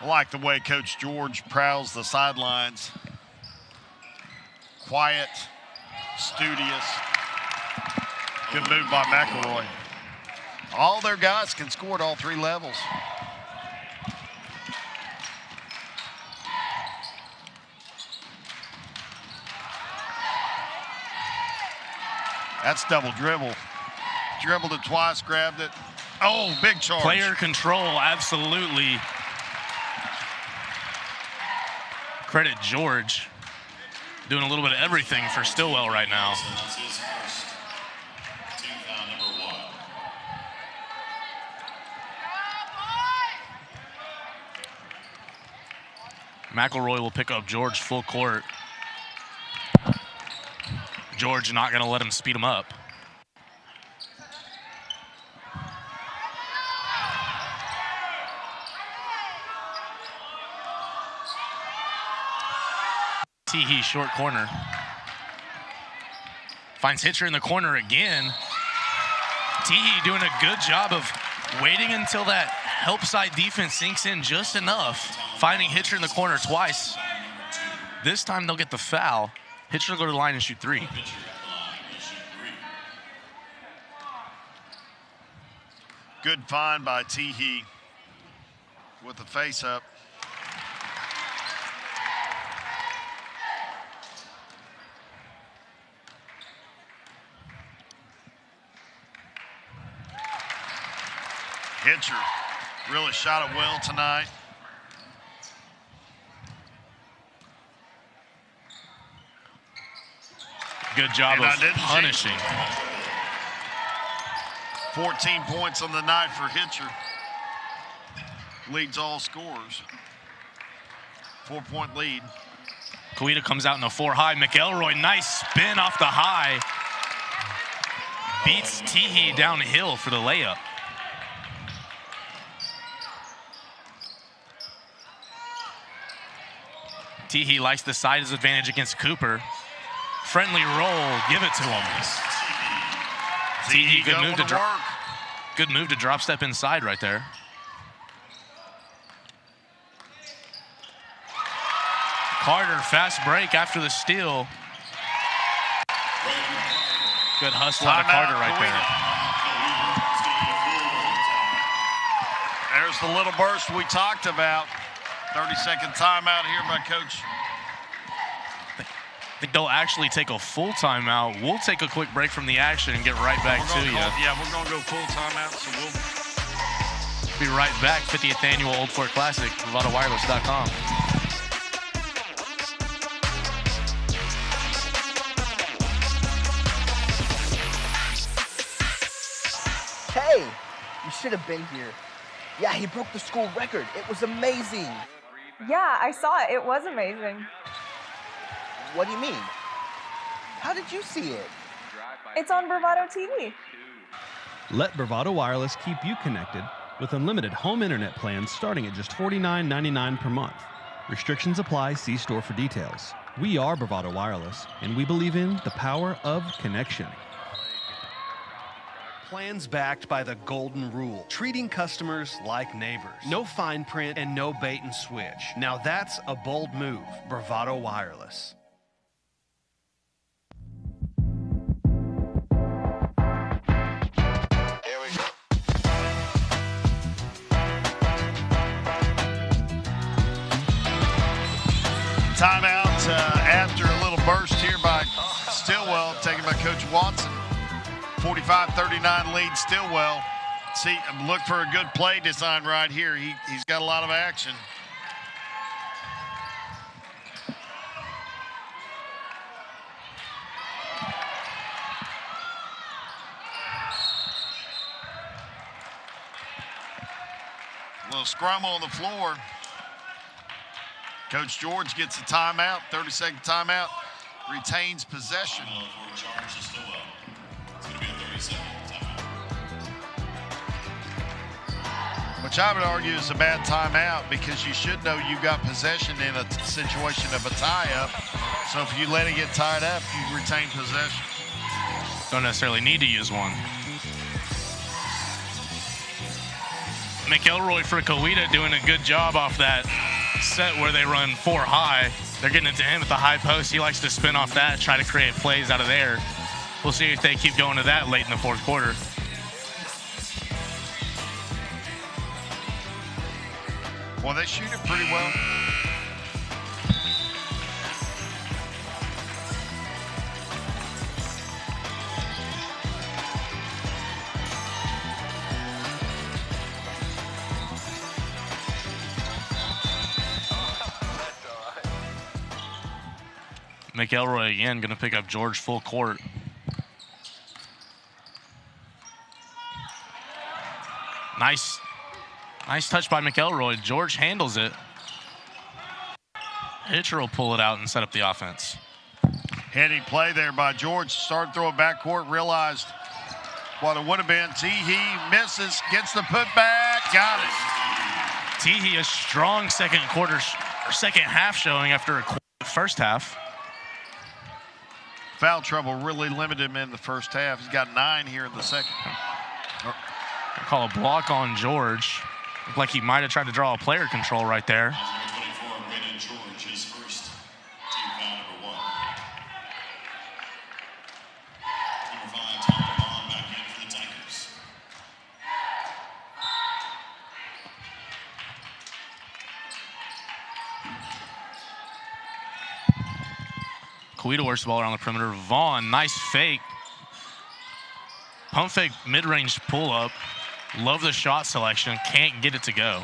I like the way Coach George prowls the sidelines. Quiet, studious. Good move by McElroy. All their guys can score at all 3 levels. That's double dribble. Dribbled it twice, grabbed it. Oh, big charge. Player control, absolutely. Credit George. Doing a little bit of everything for Stilwell right now. McElroy will pick up George full court. George not going to let him speed him up. Teehee short corner. Finds Hitcher in the corner again. Teehee doing a good job of waiting until that help side defense sinks in just enough. Finding Hitcher in the corner twice. This time they'll get the foul. Hitcher will go to the line and shoot 3. Good find by Teehee with the face up. Hitcher really shot it well tonight. Good job of punishing. 14 points on the night for Hitcher. Leads all scorers. 4-point lead. Coweta comes out in a 4 high. McElroy, nice spin off the high. Beats Teehee downhill for the layup. Teehee likes the size advantage against Cooper. Friendly roll, give it to him. Teehee, good move to drop step inside right there. Carter, fast break after the steal. Good hustle out of Carter right there. There's the little burst we talked about. 30-second timeout here by Coach. I think they'll actually take a full timeout. We'll take a quick break from the action and get right back to you. Yeah, we're going to go full timeout, so we'll be right back. 50th Annual Old Fort Classic, BravadoWireless.com. Hey, you should have been here. Yeah, he broke the school record. It was amazing. Yeah, I saw it. It was amazing. What do you mean? How did you see it? It's on Bravado TV. Let Bravado Wireless keep you connected with unlimited home internet plans starting at just $49.99 per month. Restrictions apply. See store for details. We are Bravado Wireless, and we believe in the power of connection. Plans backed by the golden rule, treating customers like neighbors. No fine print and no bait and switch. Now that's a bold move. Bravado Wireless. Here we go. Timeout after a little burst here by Stilwell, taken by Coach Watson. 45-39 lead Stilwell. See, look for a good play design right here. He's got a lot of action. A little scrum on the floor. Coach George gets a timeout, 30-second timeout, retains possession. Which I would argue is a bad timeout because you should know you got possession in a situation of a tie-up. So if you let it get tied up, you retain possession. Don't necessarily need to use one. McElroy for Coweta doing a good job off that set where they run 4 high. They're getting it to him at the high post. He likes to spin off that, try to create plays out of there. We'll see if they keep going to that late in the fourth quarter. Well, they shoot it pretty well. McElroy again going to pick up George full court. Nice touch by McElroy. George handles it. Hitcher will pull it out and set up the offense. Heady play there by George. Started throwing backcourt, realized what it would have been. Teehee misses, gets the putback, got it. Teehee a strong second half showing after a quiet first half. Foul trouble really limited him in the first half. He's got 9 here in the second. I call a block on George. Looked like he might have tried to draw a player control right there. Coweta works the ball around the perimeter. Vaughn, nice fake. Pump fake, mid-range pull-up. Love the shot selection. Can't get it to go.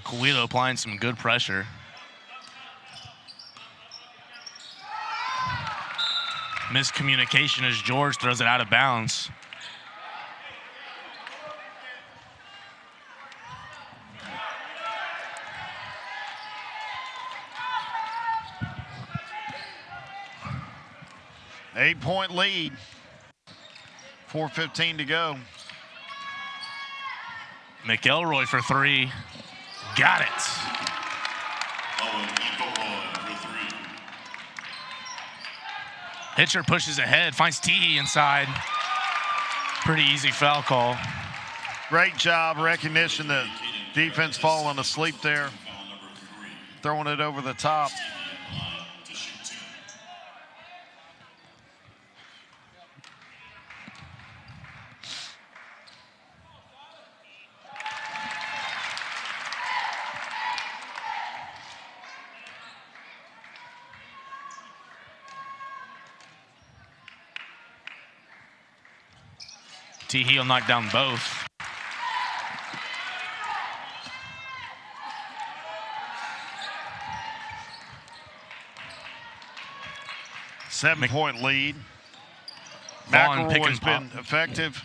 Coweta applying some good pressure. Miscommunication as George throws it out of bounds. Eight-point lead. 4:15 to go. McElroy for 3. Got it. Hitcher pushes ahead, finds Teehee inside. Pretty easy foul call. Great job, recognition that defense falling asleep there. Throwing it over the top. Teehee will knock down both. Seven-point lead. Vaughn McElroy's been effective.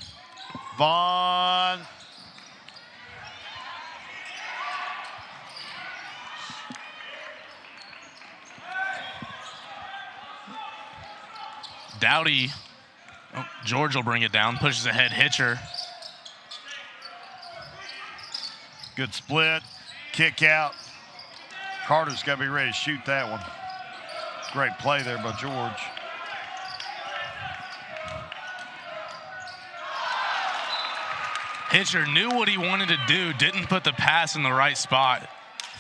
Vaughn. Dowdy. Oh, George will bring it down, pushes ahead Hitcher. Good split, kick out. Carter's got to be ready to shoot that one. Great play there by George. Hitcher knew what he wanted to do, didn't put the pass in the right spot.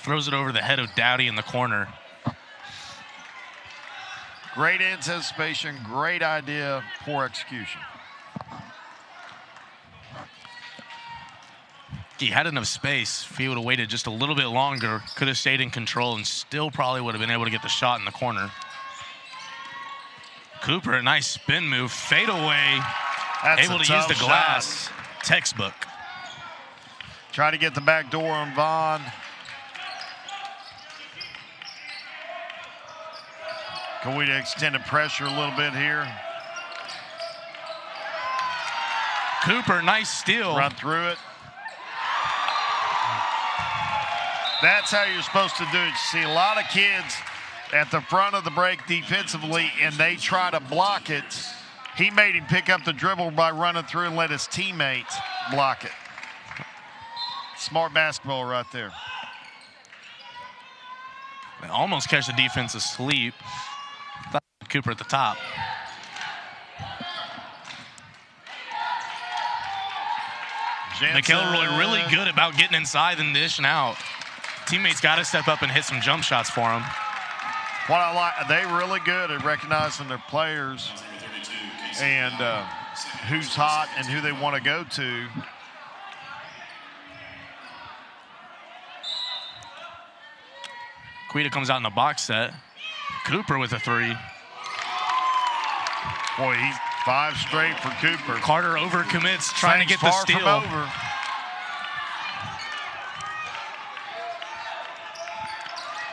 Throws it over the head of Dowdy in the corner. Great anticipation, great idea, poor execution. He had enough space. If he would have waited just a little bit longer, could have stayed in control and still probably would have been able to get the shot in the corner. Cooper, a nice spin move, fade away, able to use the glass. Textbook. Try to get the back door on Vaughn. Coweta extended pressure a little bit here. Cooper, nice steal. Run through it. That's how you're supposed to do it. You see a lot of kids at the front of the break defensively, and they try to block it. He made him pick up the dribble by running through and let his teammate block it. Smart basketball right there. They almost catch the defense asleep. Cooper at the top. McElroy really good about getting inside and dishing out. Teammates got to step up and hit some jump shots for him. What I like, they really good at recognizing their players and who's hot and who they want to go to. Coweta comes out in the box set. Cooper with a three. Boy, he's 5 straight for Cooper. Carter overcommits, trying to get the steal. Far from over.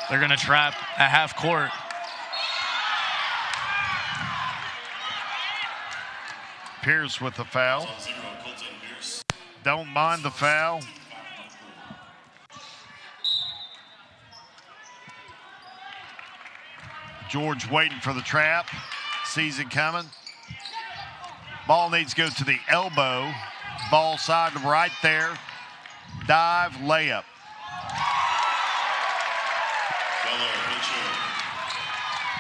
They're going to trap at half court. Pierce with the foul. Don't mind the foul. George waiting for the trap. Sees it coming. Ball needs to go to the elbow. Ball side right there. Dive, layup.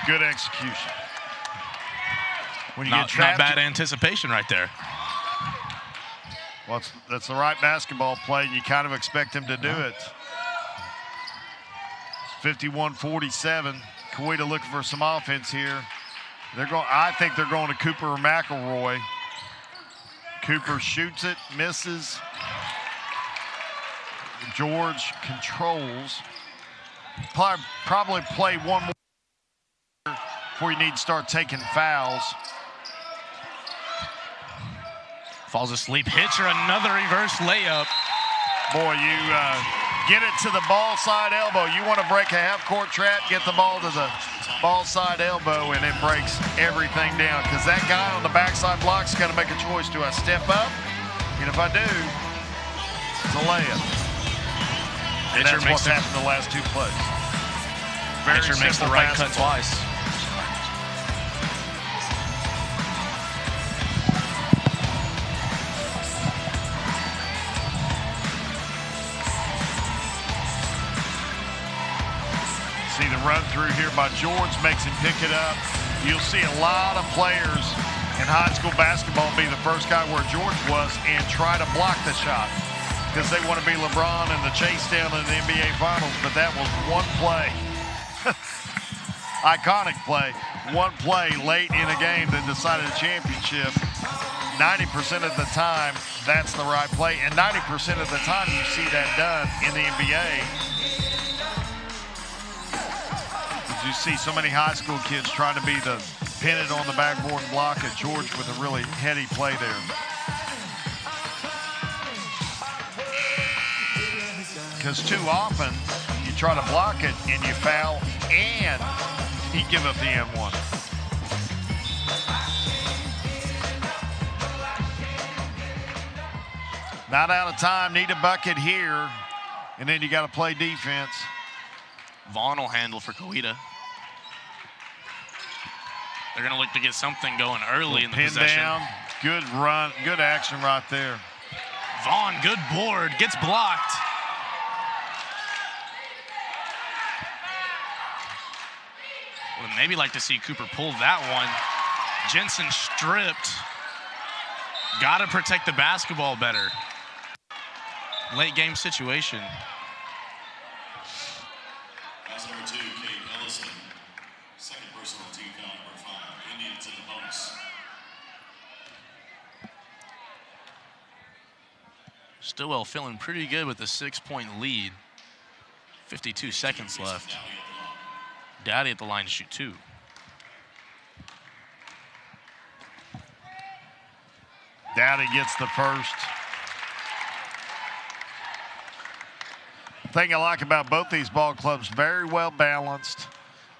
Good execution. When you get trapped, not bad anticipation right there. Well, that's the right basketball play, and you kind of expect him to do it. 51-47. Coweta looking for some offense here. I think they're going to Cooper or McElroy. Cooper shoots it, misses. George controls. Probably play one more before you need to start taking fouls. Falls asleep, hits her another reverse layup. Boy, you get it to the ball side elbow. You want to break a half-court trap, get the ball to the ball side elbow, and it breaks everything down. Because that guy on the backside block's got to make a choice. Do I step up? And if I do, it's a layup. And that's what's happened the last 2 plays. Pitcher makes the right cut twice. See the run through here by George, makes him pick it up. You'll see a lot of players in high school basketball be the first guy where George was and try to block the shot because they want to be LeBron and the chase down in the NBA Finals, but that was one play. Iconic play. One play late in a game that decided a championship. 90% of the time, that's the right play, and 90% of the time you see that done in the NBA. You see so many high school kids trying to be the pin it on the backboard and block it. George with a really heady play there. Because too often you try to block it and you foul and he give up the M1. Not out of time, need a bucket here, and then you got to play defense. Vaughn will handle for Coweta. They're going to look to get something going early in the possession. Down, good run, good action right there. Vaughn, good board, gets blocked. Would maybe like to see Cooper pull that one. Jensen stripped. Got to protect the basketball better. Late game situation. That's number 2, Kate Ellison. Second personal team foul, number Stilwell feeling pretty good with a 6-point lead. 52 seconds left. Daddy at the line to shoot 2. Daddy gets the first. Thing I like about both these ball clubs, very well balanced.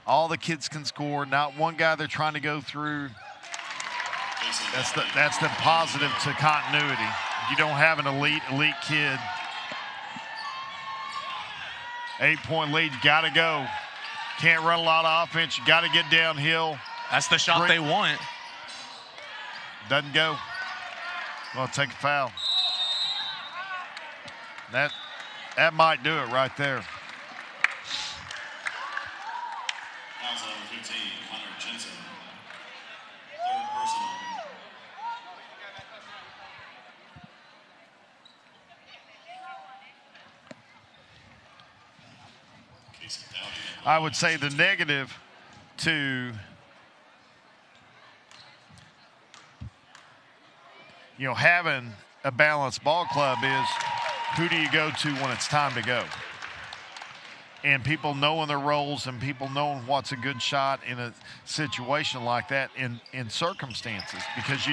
All the kids can score. Not one guy they're trying to go through. That's the positive to continuity. You don't have an elite kid. 8-point lead, you got to go. Can't run a lot of offense. You got to get downhill. That's the shot they want. Doesn't go. Well, take a foul. That might do it right there. Fouls number 15, Hunter Jensen. Third personal. I would say the negative to having a balanced ball club is who do you go to when it's time to go? And people knowing their roles and people knowing what's a good shot in a situation like that in circumstances, because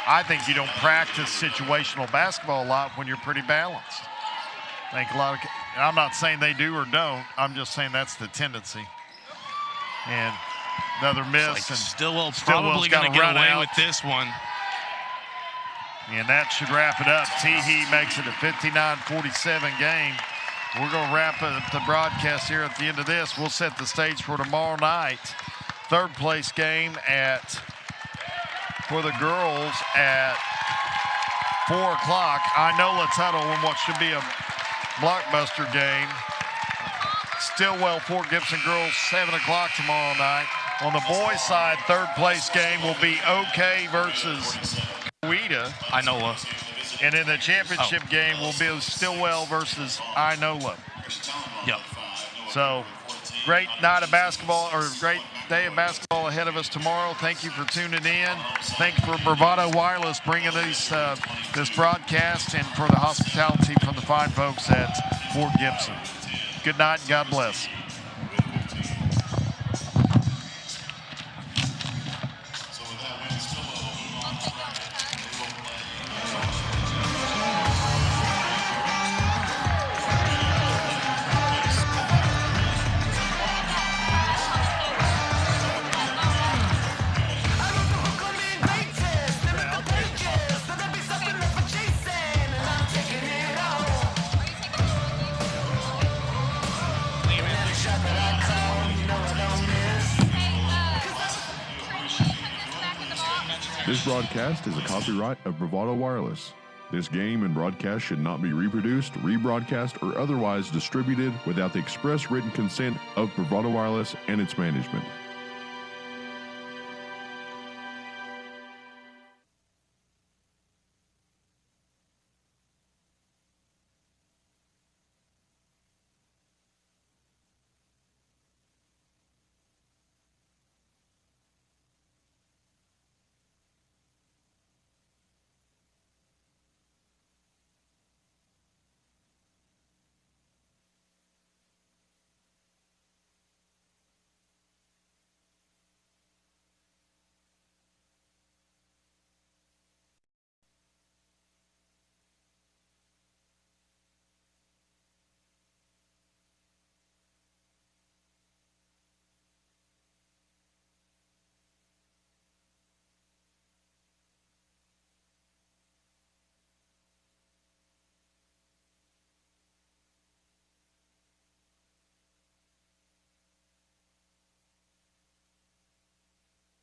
I think you don't practice situational basketball a lot when you're pretty balanced. I think and I'm not saying they do or don't, I'm just saying that's the tendency. And another miss. And Stillwell's probably going to get away with this one. And that should wrap it up. Teehee makes it a 59-47 game. We're going to wrap up the broadcast here at the end of this. We'll set the stage for tomorrow night. Third place game for the girls at 4 o'clock. I know let's huddle in what should be a blockbuster game. Stillwell, Fort Gibson girls, 7 o'clock tomorrow night. On the boys' side, third place game will be OK versus Coweta. Inola. And in the championship game will be Stilwell versus Inola. Yep. So great night of basketball, or great day of basketball ahead of us tomorrow. Thank you for tuning in. Thank you for Bravado Wireless bringing this broadcast, and for the hospitality from the fine folks at Fort Gibson. Good night and God bless. This broadcast is a copyright of Bravado Wireless. This game and broadcast should not be reproduced, rebroadcast, or otherwise distributed without the express written consent of Bravado Wireless and its management.